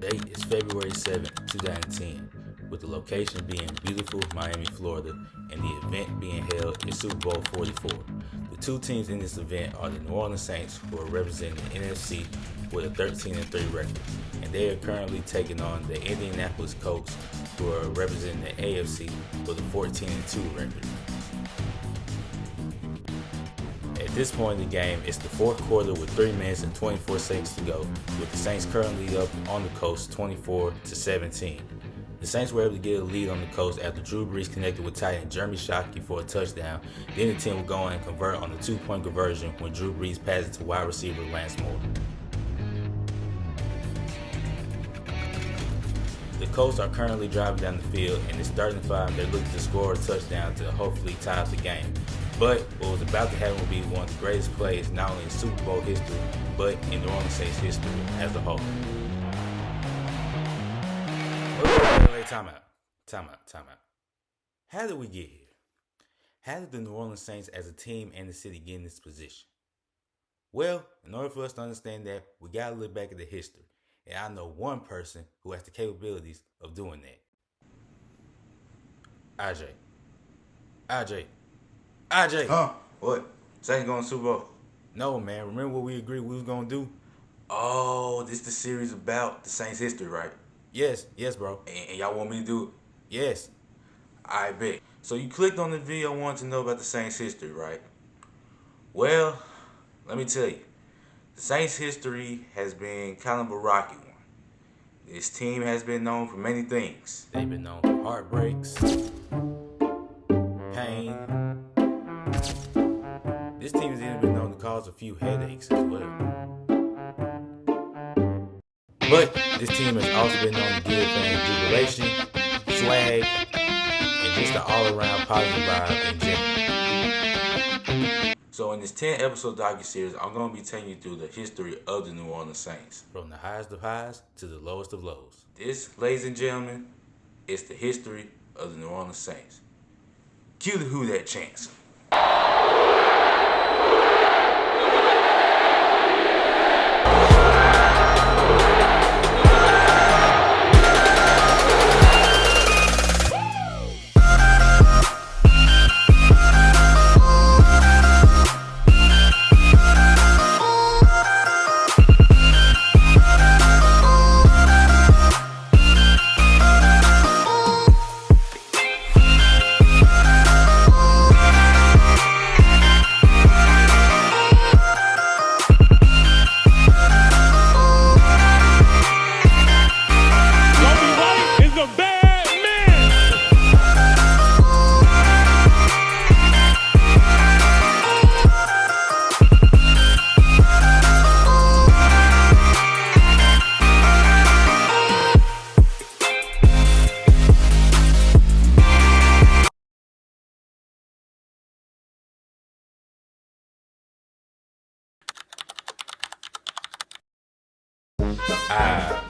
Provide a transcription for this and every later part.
date is February 7, 2010, with the location being beautiful Miami, Florida, and the event being held in Super Bowl 44. The two teams in this event are the New Orleans Saints, who are representing the NFC with a 13-3 record, and they are currently taking on the Indianapolis Colts, who are representing the AFC with a 14-2 record. At this point in the game, it's the fourth quarter with 3 minutes and 24 seconds to go, with the Saints currently up on the Colts 24-17. The Saints were able to get a lead on the Colts after Drew Brees connected with tight end Jeremy Shockey for a touchdown. Then the team would go on and convert on the 2-point conversion when Drew Brees passed it to wide receiver Lance Moore. The Colts are currently driving down the field, and it's 3rd and 5. They're looking to score a touchdown to hopefully tie up the game. But what was about to happen would be one of the greatest plays not only in Super Bowl history, but in New Orleans Saints history as a whole. Wait, time out. How did we get here? How did the New Orleans Saints as a team and the city get in this position? Well, in order for us to understand that, we gotta look back at the history. And I know one person who has the capabilities of doing that. RJ. Huh? What? Saints going to Super Bowl? No, man. Remember what we agreed we was gonna do? Oh, this is the series about the Saints history, right? Yes, bro. And y'all want me to do it? Yes. I bet. So you clicked on the video wanting to know about the Saints history, right? Well, let me tell you. The Saints history has been kind of a rocky one. This team has been known for many things. They've been known for heartbreaks, pain. This team has even been known to cause a few headaches as well. But this team has also been known to give fans jubilation, swag, and just an all-around positive vibe in general. So in this 10-episode docuseries, I'm going to be taking you through the history of the New Orleans Saints. From the highest of highs to the lowest of lows. This, ladies and gentlemen, is the history of the New Orleans Saints. Cue the Who That chants.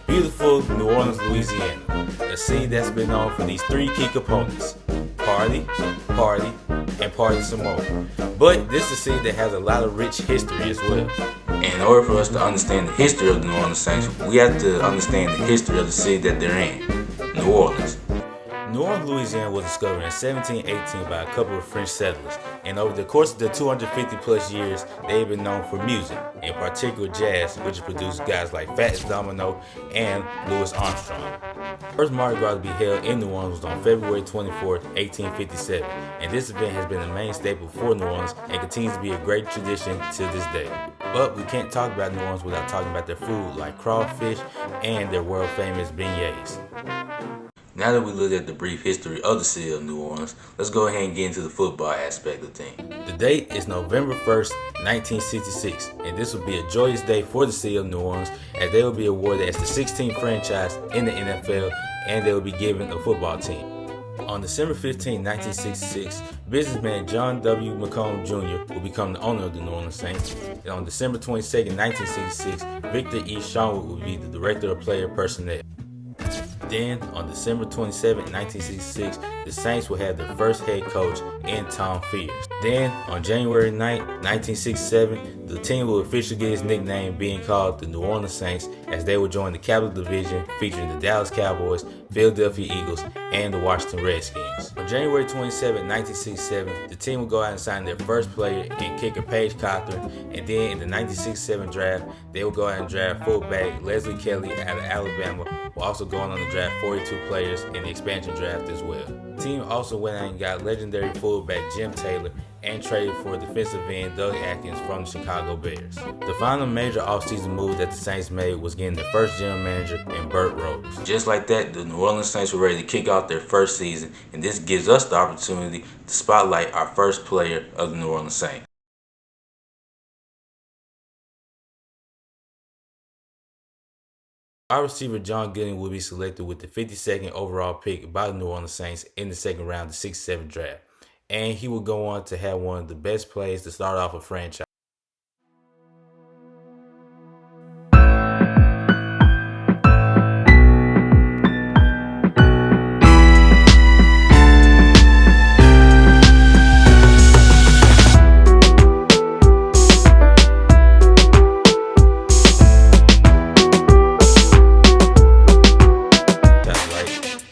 Beautiful New Orleans, Louisiana, a city that's been known for these 3 key components: party, and party some more. But this is a city that has a lot of rich history as well. And in order for us to understand the history of the New Orleans Saints, we have to understand the history of the city that they're in, New Orleans. New Orleans, Louisiana was discovered in 1718 by a couple of French settlers, and over the course of the 250 plus years, they've been known for music, in particular jazz, which has produced guys like Fats Domino and Louis Armstrong. First Mardi Gras to be held in New Orleans was on February 24, 1857, and this event has been a main staple for New Orleans and continues to be a great tradition to this day. But we can't talk about New Orleans without talking about their food like crawfish and their world famous beignets. Now that we looked at the brief history of the city of New Orleans, let's go ahead and get into the football aspect of the thing. The date is November 1st, 1966, and this will be a joyous day for the city of New Orleans as they will be awarded as the 16th franchise in the NFL, and they will be given a football team. On December 15, 1966, businessman John W. McComb Jr. will become the owner of the New Orleans Saints. And on December 22, 1966, Victor E. Shawnwood will be the director of player personnel. Then, on December 27, 1966, the Saints would have their first head coach in Tom Fears. Then, on January 9, 1967, the team would officially get its nickname, being called the New Orleans Saints, as they would join the Capital Division featuring the Dallas Cowboys, Philadelphia Eagles, and the Washington Redskins. On January 27, 1967, the team would go out and sign their first player in kicker Paige Cochran, and then in the 1967 draft, they would go out and draft fullback Leslie Kelly out of Alabama, while also going on to draft 42 players in the expansion draft as well. The team also went out and got legendary fullback Jim Taylor and traded for defensive end Doug Atkins from the Chicago Bears. The final major offseason move that the Saints made was getting their first general manager in Burt Rose. Just like that, the New Orleans Saints were ready to kick off their first season, and this gives us the opportunity to spotlight our first player of the New Orleans Saints. Wide receiver John Gooding will be selected with the 52nd overall pick by the New Orleans Saints in the second round of the 67 draft. And he will go on to have one of the best plays to start off a franchise.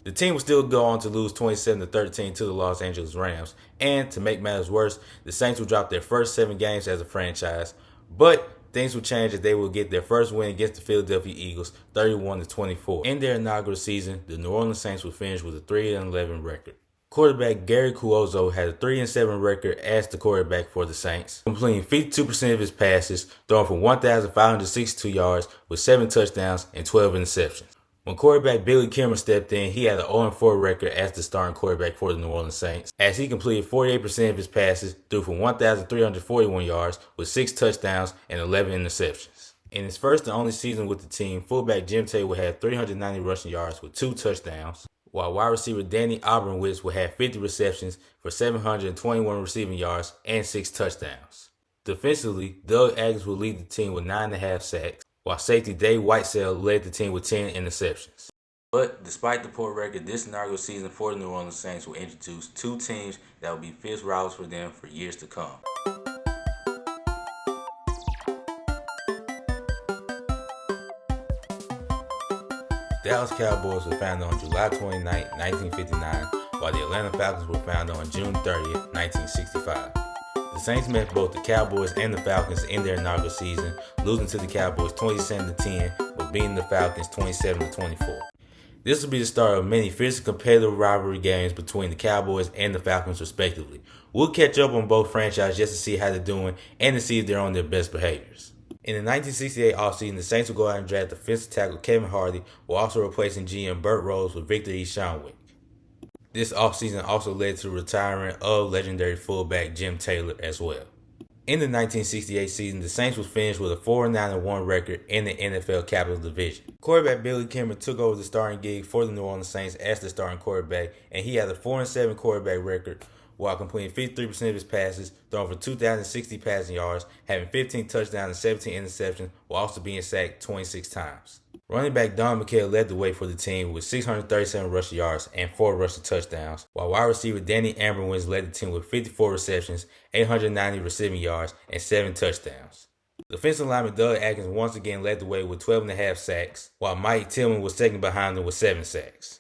The team would still go on to lose 27-13 to the Los Angeles Rams, and to make matters worse, the Saints would drop their first 7 games as a franchise, but things would change as they would get their first win against the Philadelphia Eagles, 31-24. In their inaugural season, the New Orleans Saints would finish with a 3-11 record. Quarterback Gary Cuozzo had a 3-7 record as the quarterback for the Saints, completing 52% of his passes, throwing for 1,562 yards with 7 touchdowns and 12 interceptions. When quarterback Billy Kimmer stepped in, he had an 0-4 record as the starting quarterback for the New Orleans Saints, as he completed 48% of his passes, threw for 1,341 yards with 6 touchdowns and 11 interceptions. In his first and only season with the team, fullback Jim Taylor would have 390 rushing yards with 2 touchdowns, while wide receiver Danny Abramowitz would have 50 receptions for 721 receiving yards and 6 touchdowns. Defensively, Doug Atkins would lead the team with 9.5 sacks, while safety Dave Whitesell led the team with 10 interceptions. But despite the poor record, this inaugural season for the New Orleans Saints will introduce 2 teams that will be fierce rivals for them for years to come. Dallas Cowboys were founded on July 29, 1959, while the Atlanta Falcons were founded on June 30, 1965. The Saints met both the Cowboys and the Falcons in their inaugural season, losing to the Cowboys 27-10, but beating the Falcons 27-24. This will be the start of many fierce competitive rivalry games between the Cowboys and the Falcons respectively. We'll catch up on both franchises just to see how they're doing and to see if they're on their best behaviors. In the 1968 offseason, the Saints will go out and draft defensive tackle Kevin Hardy, while also replacing GM Burt Rose with Victor E. Shonwick. This offseason also led to the retirement of legendary fullback Jim Taylor as well. In the 1968 season, the Saints was finished with a 4-9-1 record in the NFL Capital Division. Quarterback Billy Kimmer took over the starting gig for the New Orleans Saints as the starting quarterback, and he had a 4-7 quarterback record while completing 53% of his passes, throwing for 2,060 passing yards, having 15 touchdowns and 17 interceptions, while also being sacked 26 times. Running back Don McHale led the way for the team with 637 rushing yards and 4 rushing touchdowns, while wide receiver Danny Abramowitz led the team with 54 receptions, 890 receiving yards, and 7 touchdowns. Defensive lineman Doug Atkins once again led the way with 12.5 sacks, while Mike Tillman was second behind him with 7 sacks.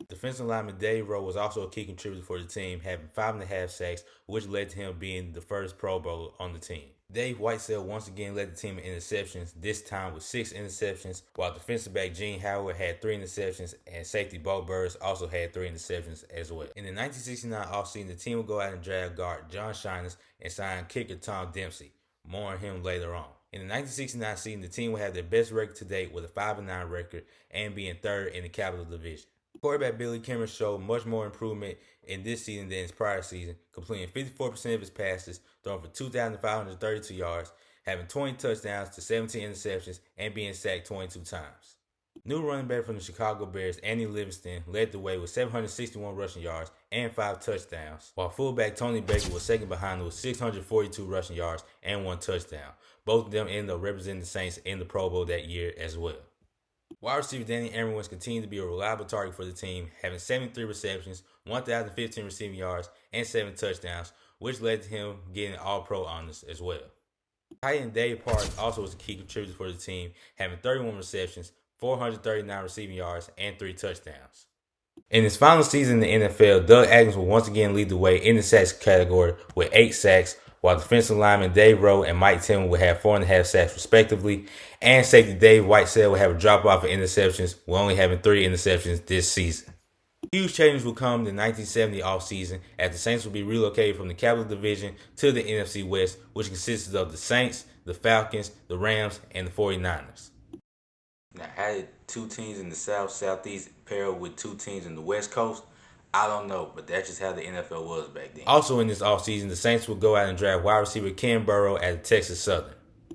Defensive lineman Dave Rowe was also a key contributor for the team, having 5.5 sacks, which led to him being the first Pro Bowler on the team. Dave Whitesell once again led the team in interceptions, this time with 6 interceptions, while defensive back Gene Howard had 3 interceptions, and safety Bo Burris also had 3 interceptions as well. In the 1969 offseason, the team would go out and draft guard John Shiners and sign kicker Tom Dempsey. More on him later on. In the 1969 season, the team would have their best record to date with a 5-9 record and being third in the Capital Division. Quarterback Billy Kimmer showed much more improvement in this season than his prior season, completing 54% of his passes, throwing for 2,532 yards, having 20 touchdowns to 17 interceptions, and being sacked 22 times. New running back from the Chicago Bears, Andy Livingston, led the way with 761 rushing yards and 5 touchdowns, while fullback Tony Baker was second behind him with 642 rushing yards and 1 touchdown. Both of them ended up representing the Saints in the Pro Bowl that year as well. Wide receiver Danny Aaron continued to be a reliable target for the team, having 73 receptions, 1,015 receiving yards, and 7 touchdowns, which led to him getting All-Pro honors as well. Tight end Dave Parks also was a key contributor for the team, having 31 receptions, 439 receiving yards, and 3 touchdowns. In his final season in the NFL, Doug Atkins will once again lead the way in the sacks category with 8 sacks, while defensive lineman Dave Rowe and Mike Tillman would have 4.5 sacks respectively, and safety Dave Whitesell would have a drop-off of interceptions, with only having 3 interceptions this season. Huge changes will come in the 1970 offseason as the Saints will be relocated from the Capital Division to the NFC West, which consisted of the Saints, the Falcons, the Rams, and the 49ers. Now, how did two teams in the South, Southeast pair with two teams in the West Coast? I don't know, but that's just how the NFL was back then. Also in this offseason, the Saints will go out and draft wide receiver Ken Burrow at Texas Southern.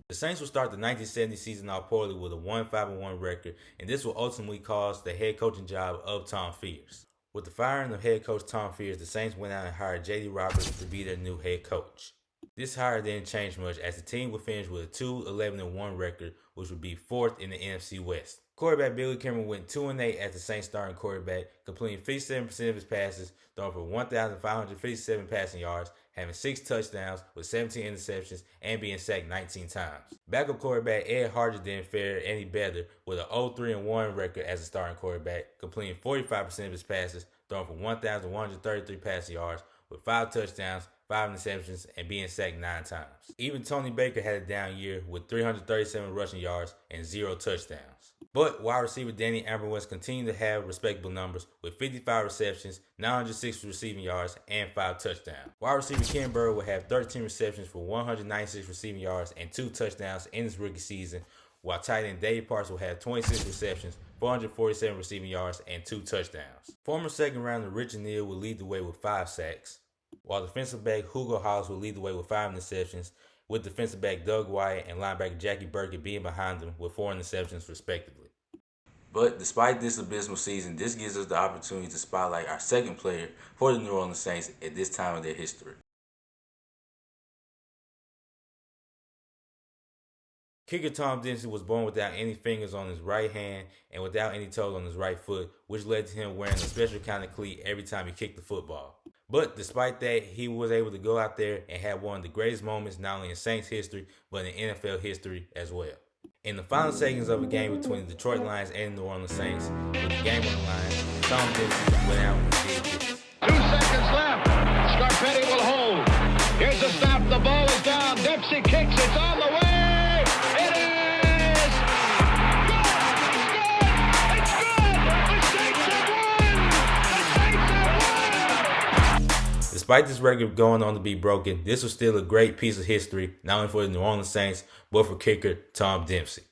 The Saints will start the 1970 season off poorly with a 1-5-1 record, and this will ultimately cost the head coaching job of Tom Fears. With the firing of head coach Tom Fears, the Saints went out and hired J.D. Roberts to be their new head coach. This hire didn't change much as the team would finish with a 2-11-1 record, which would be 4th in the NFC West. Quarterback Billy Kimmer went 2-8 as the Saints starting quarterback, completing 57% of his passes, throwing for 1,557 passing yards, having 6 touchdowns with 17 interceptions, and being sacked 19 times. Backup quarterback Ed Harger didn't fare any better with an 0-3-1 record as a starting quarterback, completing 45% of his passes, throwing for 1,133 passing yards with 5 touchdowns, 5 interceptions, and being sacked 9 times. Even Tony Baker had a down year with 337 rushing yards and 0 touchdowns. But wide receiver Danny Aaron continued to have respectable numbers with 55 receptions, 906 receiving yards, and 5 touchdowns. Wide receiver Ken Burrow will have 13 receptions for 196 receiving yards and 2 touchdowns in his rookie season, while tight end Dave Parks will have 26 receptions, 447 receiving yards, and 2 touchdowns. Former second rounder Richard Neal will lead the way with 5 sacks, while defensive back Hugo Hollis will lead the way with 5 interceptions, with defensive back Doug Wyatt and linebacker Jackie Burkett being behind them with 4 interceptions respectively. But despite this abysmal season, this gives us the opportunity to spotlight our second player for the New Orleans Saints at this time of their history. Kicker Tom Dempsey was born without any fingers on his right hand and without any toes on his right foot, which led to him wearing a special kind of cleat every time he kicked the football. But despite that, he was able to go out there and have one of the greatest moments not only in Saints history, but in NFL history as well. In the final seconds of a game between the Detroit Lions and the New Orleans Saints, with the game on the line, Tom Dempsey went out and did this. 2 seconds left. Scarpetti will hold. Here's the snap. The ball is down. Dempsey kicks. It's on the way. It is good. It's good. The Saints have won. The Saints have won. Despite this record going on to be broken, this was still a great piece of history, not only for the New Orleans Saints, but for kicker Tom Dempsey.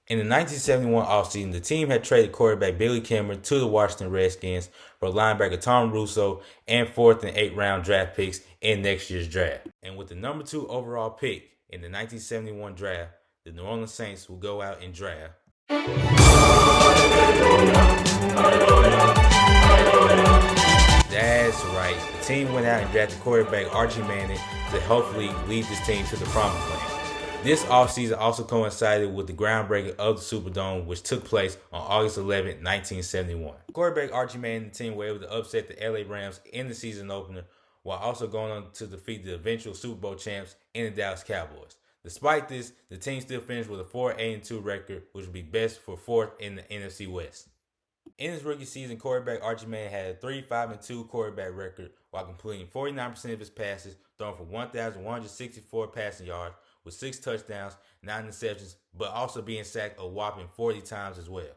In the 1971 offseason, the team had traded quarterback Billy Kimmer to the Washington Redskins for linebacker Tom Russo and 4th and 8th round draft picks in next year's draft. And with the number 2 overall pick in the 1971 draft, the New Orleans Saints will go out and draft. That's right. The team went out and drafted quarterback Archie Manning to hopefully lead this team to the promised land. This offseason also coincided with the groundbreaking of the Superdome, which took place on August 11, 1971. Quarterback Archie Manning and the team were able to upset the LA Rams in the season opener, while also going on to defeat the eventual Super Bowl champs in the Dallas Cowboys. Despite this, the team still finished with a 4-8-2 record, which would be best for 4th in the NFC West. In his rookie season, quarterback Archie Manning had a 3-5-2 quarterback record while completing 49% of his passes, throwing for 1,164 passing yards with 6 touchdowns, 9 interceptions, but also being sacked a whopping 40 times as well.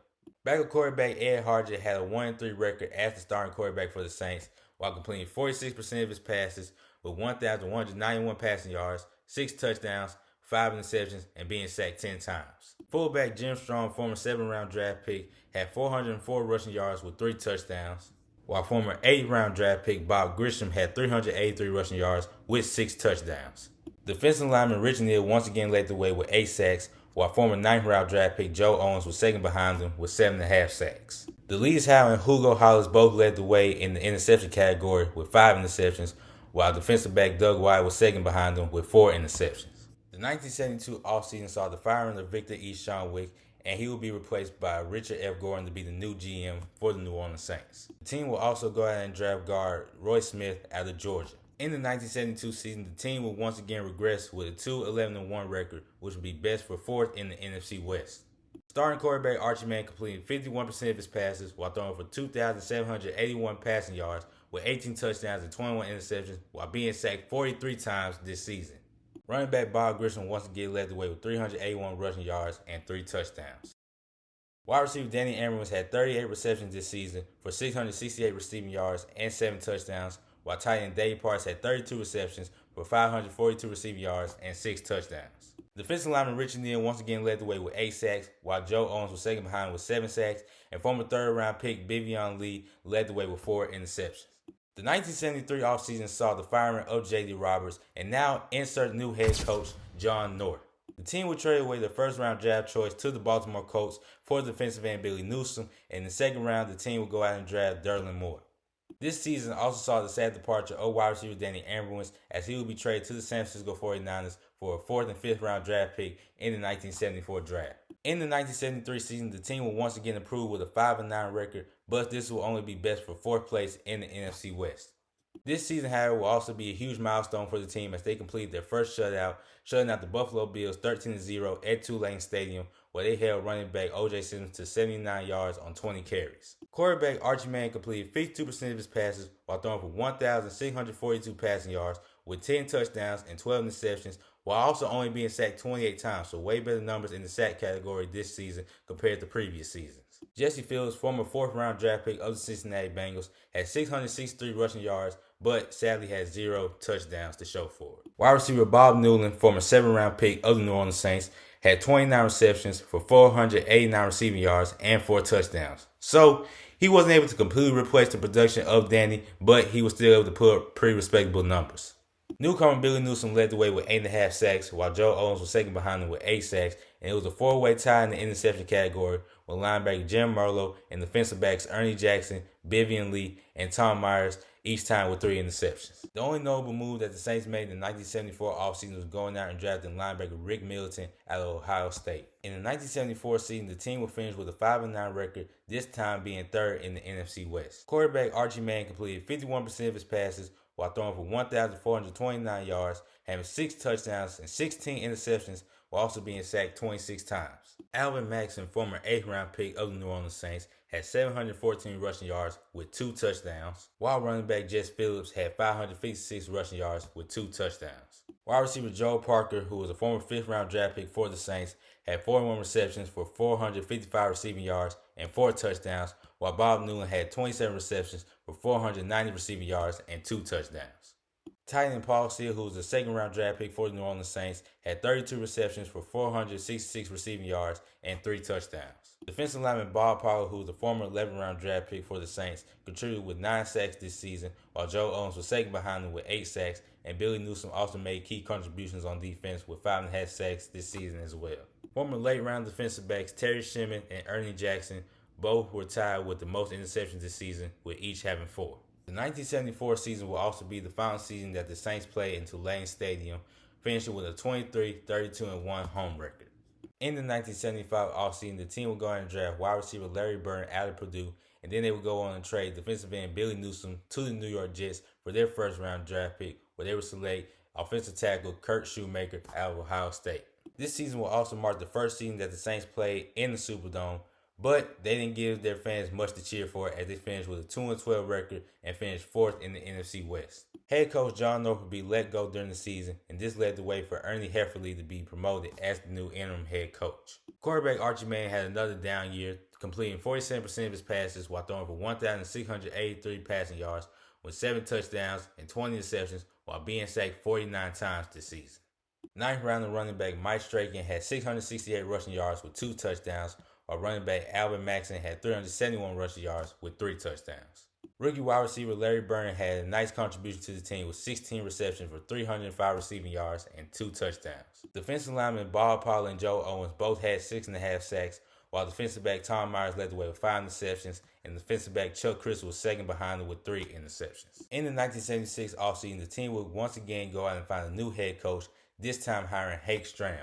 Backup quarterback Ed Harger had a 1-3 record as the starting quarterback for the Saints while completing 46% of his passes with 1,191 passing yards, 6 touchdowns, 5 interceptions, and being sacked 10 times. Fullback Jim Strong, former 7th-round draft pick, had 404 rushing yards with 3 touchdowns, while former 8th-round draft pick Bob Grisham had 383 rushing yards with 6 touchdowns. Defensive lineman Richard Neal once again led the way with 8 sacks, while former 9th-round draft pick Joe Owens was second behind him with 7.5 sacks. DeLeese Howe and Hugo Hollis both led the way in the interception category with 5 interceptions, while defensive back Doug Wyatt was second behind them with 4 interceptions. The 1972 offseason saw the firing of Victor E. Shonwick and he will be replaced by Richard F. Gordon to be the new GM for the New Orleans Saints. The team will also go out and draft guard Roy Smith out of Georgia. In the 1972 season, the team will once again regress with a 2-11-1 record, which would be best for fourth in the NFC West. Starting quarterback Archie Manning completed 51% of his passes while throwing for 2,781 passing yards with 18 touchdowns and 21 interceptions while being sacked 43 times this season. Running back Bob Grissom once again led the way with 381 rushing yards and 3 touchdowns. Wide receiver Danny Ambrose had 38 receptions this season for 668 receiving yards and 7 touchdowns, while tight end Dave Parks had 32 receptions for 542 receiving yards and 6 touchdowns. Defensive lineman Richard Neal once again led the way with 8 sacks, while Joe Owens was second behind with 7 sacks, and former third-round pick Vivian Lee led the way with 4 interceptions. The 1973 offseason saw the firing of J.D. Roberts and now insert new head coach John North. The team would trade away their first-round draft choice to the Baltimore Colts for the defensive end Billy Newsome, and in the second round, the team would go out and draft Derlin Moore. This season also saw the sad departure of wide receiver Danny Ambrose as he would be traded to the San Francisco 49ers for a 4th and 5th round draft pick in the 1974 draft. In the 1973 season, the team will once again improve with a 5-9 record, but this will only be best for 4th place in the NFC West. This season, however, will also be a huge milestone for the team as they completed their first shutout, shutting out the Buffalo Bills 13-0 at Tulane Stadium, where they held running back O.J. Simpson to 79 yards on 20 carries. Quarterback Archie Manning completed 52% of his passes while throwing for 1,642 passing yards with 10 touchdowns and 12 interceptions, while also only being sacked 28 times, so way better numbers in the sack category this season compared to previous seasons. Jesse Fields, former 4th-round draft pick of the Cincinnati Bengals, had 663 rushing yards, but sadly had 0 touchdowns to show for it. Wide receiver Bob Newland, former 7th-round pick of the New Orleans Saints, had 29 receptions for 489 receiving yards and 4 touchdowns. So, he wasn't able to completely replace the production of Danny, but he was still able to put up pretty respectable numbers. Newcomer Billy Newsome led the way with 8.5 sacks, while Joe Owens was second behind him with 8 sacks, and it was a 4-way tie in the interception category with linebacker Jim Merlo and defensive backs Ernie Jackson, Vivian Lee, and Tom Myers, each time with 3 interceptions. The only notable move that the Saints made in the 1974 offseason was going out and drafting linebacker Rick Middleton out of Ohio State. In the 1974 season, the team would finish with a 5-9 record, this time being 3rd in the NFC West. Quarterback Archie Manning completed 51% of his passes while throwing for 1,429 yards, having 6 touchdowns and 16 interceptions, while also being sacked 26 times. Alvin Maxson, former 8th-round pick of the New Orleans Saints, had 714 rushing yards with 2 touchdowns, while running back Jess Phillips had 556 rushing yards with 2 touchdowns. Wide receiver Joe Parker, who was a former 5th-round draft pick for the Saints, had 41 receptions for 455 receiving yards and 4 touchdowns, while Bob Newland had 27 receptions for 490 receiving yards and 2 touchdowns. Tight end Paul Steele, who was a 2nd-round draft pick for the New Orleans Saints, had 32 receptions for 466 receiving yards and 3 touchdowns. Defensive lineman Bob Powell, who was a former 11th-round draft pick for the Saints, contributed with 9 sacks this season, while Joe Owens was second behind him with 8 sacks, and Billy Newsome also made key contributions on defense with 5.5 sacks this season as well. Former late-round defensive backs Terry Sherman and Ernie Jackson both were tied with the most interceptions this season, with each having 4. The 1974 season will also be the final season that the Saints played in Tulane Stadium, finishing with a 23-32-1 home record. In the 1975 offseason, the team would go on and draft wide receiver Larry Bird out of Purdue, and then they would go on and trade defensive end Billy Newsome to the New York Jets for their 1st-round draft pick, where they would select offensive tackle Kurt Shoemaker out of Ohio State. This season will also mark the first season that the Saints played in the Superdome, but they didn't give their fans much to cheer for as they finished with a 2-12 record and finished 4th in the NFC West. Head coach John North would be let go during the season, and this led the way for Ernie Hefferly to be promoted as the new interim head coach. Quarterback Archie Manning had another down year, completing 47% of his passes while throwing for 1,683 passing yards with 7 touchdowns and 20 interceptions while being sacked 49 times this season. 9th-rounder running back Mike Strahan had 668 rushing yards with 2 touchdowns, while running back Alvin Maxson had 371 rushing yards with 3 touchdowns. Rookie wide receiver Larry Bird had a nice contribution to the team with 16 receptions for 305 receiving yards and 2 touchdowns. Defensive linemen Bob Powell and Joe Owens both had 6.5 sacks, while defensive back Tom Myers led the way with 5 interceptions, and defensive back Chuck Crystal was second behind him with 3 interceptions. In the 1976 offseason, the team would once again go out and find a new head coach, this time hiring Hake Stram.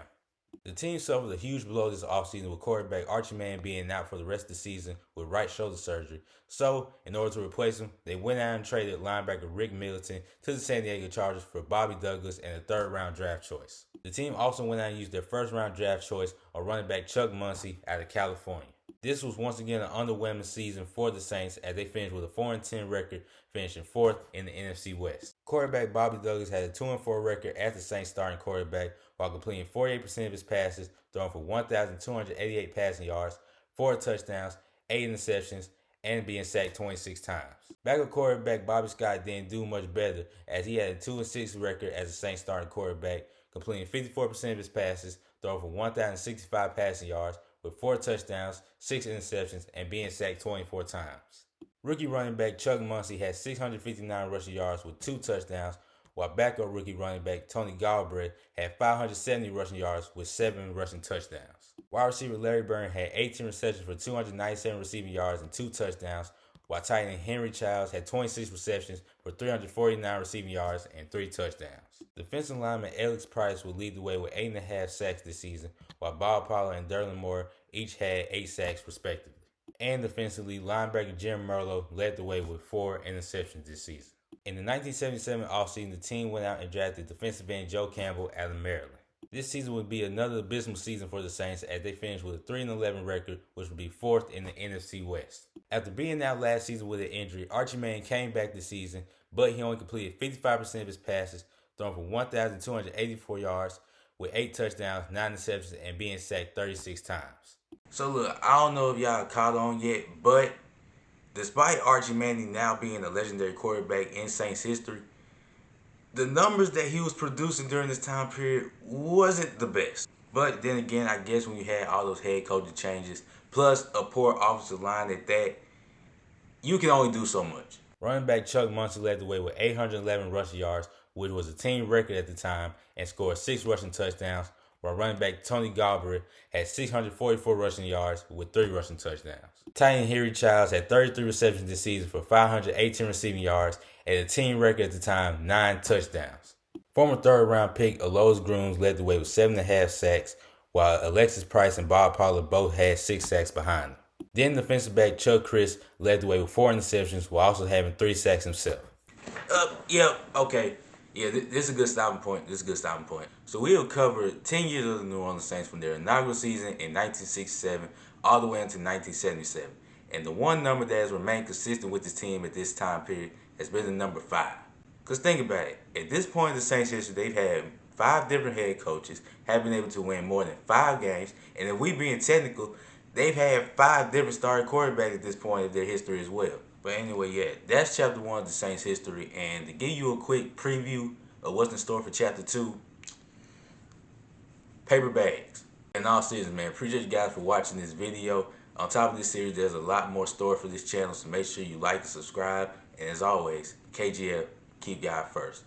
The team suffered a huge blow this offseason with quarterback Archie Manning being out for the rest of the season with right shoulder surgery. So, in order to replace him, they went out and traded linebacker Rick Middleton to the San Diego Chargers for Bobby Douglas and a third-round draft choice. The team also went out and used their first-round draft choice on running back Chuck Muncie out of California. This was once again an underwhelming season for the Saints as they finished with a 4-10 record, finishing fourth in the NFC West. Quarterback Bobby Douglas had a 2-4 record as the Saints starting quarterback while completing 48% of his passes, throwing for 1,288 passing yards, 4 touchdowns, 8 interceptions, and being sacked 26 times. Backup quarterback Bobby Scott didn't do much better as he had a 2-6 record as the Saints starting quarterback, completing 54% of his passes, throwing for 1,065 passing yards, with 4 touchdowns, 6 interceptions, and being sacked 24 times. Rookie running back Chuck Muncie had 659 rushing yards with 2 touchdowns, while backup rookie running back Tony Galbraith had 570 rushing yards with 7 rushing touchdowns. Wide receiver Larry Byrne had 18 receptions for 297 receiving yards and 2 touchdowns, while tight end Henry Childs had 26 receptions for 349 receiving yards and 3 touchdowns. Defensive lineman Alex Price would lead the way with 8.5 sacks this season, while Bob Pollard and Derlin Moore each had 8 sacks respectively. And defensively, linebacker Jim Merlo led the way with 4 interceptions this season. In the 1977 offseason, the team went out and drafted defensive end Joe Campbell out of Maryland. This season would be another abysmal season for the Saints as they finished with a 3-11 record, which would be 4th in the NFC West. After being out last season with an injury, Archie Manning came back this season, but he only completed 55% of his passes, throwing for 1,284 yards with 8 touchdowns, 9 interceptions, and being sacked 36 times. So look, I don't know if y'all caught on yet, but despite Archie Manning now being a legendary quarterback in Saints history, the numbers that he was producing during this time period wasn't the best. But then again, I guess when you had all those head coaching changes, plus a poor offensive line at that, you can only do so much. Running back Chuck Muncie led the way with 811 rushing yards, which was a team record at the time, and scored 6 rushing touchdowns, while running back Tony Galbraith had 644 rushing yards with 3 rushing touchdowns. Tight end Henry Childs had 33 receptions this season for 518 receiving yards, and a team record at the time, 9 touchdowns. Former third-round pick Alois Grooms led the way with 7.5 sacks, while Alexis Price and Bob Pollard both had 6 sacks behind them. Then defensive back Chuck Chris led the way with 4 interceptions while also having 3 sacks himself. Okay. Yeah, this is a good stopping point. So we'll cover 10 years of the New Orleans Saints from their inaugural season in 1967 all the way into 1977. And the one number that has remained consistent with this team at this time period has been the number 5. Because think about it. At this point in the Saints history, they've had 5 different head coaches, have been able to win more than 5 games. And if we being technical, they've had 5 different starting quarterbacks at this point of their history as well. But anyway, yeah, that's chapter 1 of the Saints history. And to give you a quick preview of what's in store for chapter 2, paper bags. In all seriousness, man, appreciate you guys for watching this video. On top of this series, there's a lot more story for this channel, so make sure you like and subscribe. And as always, KGF, keep God first.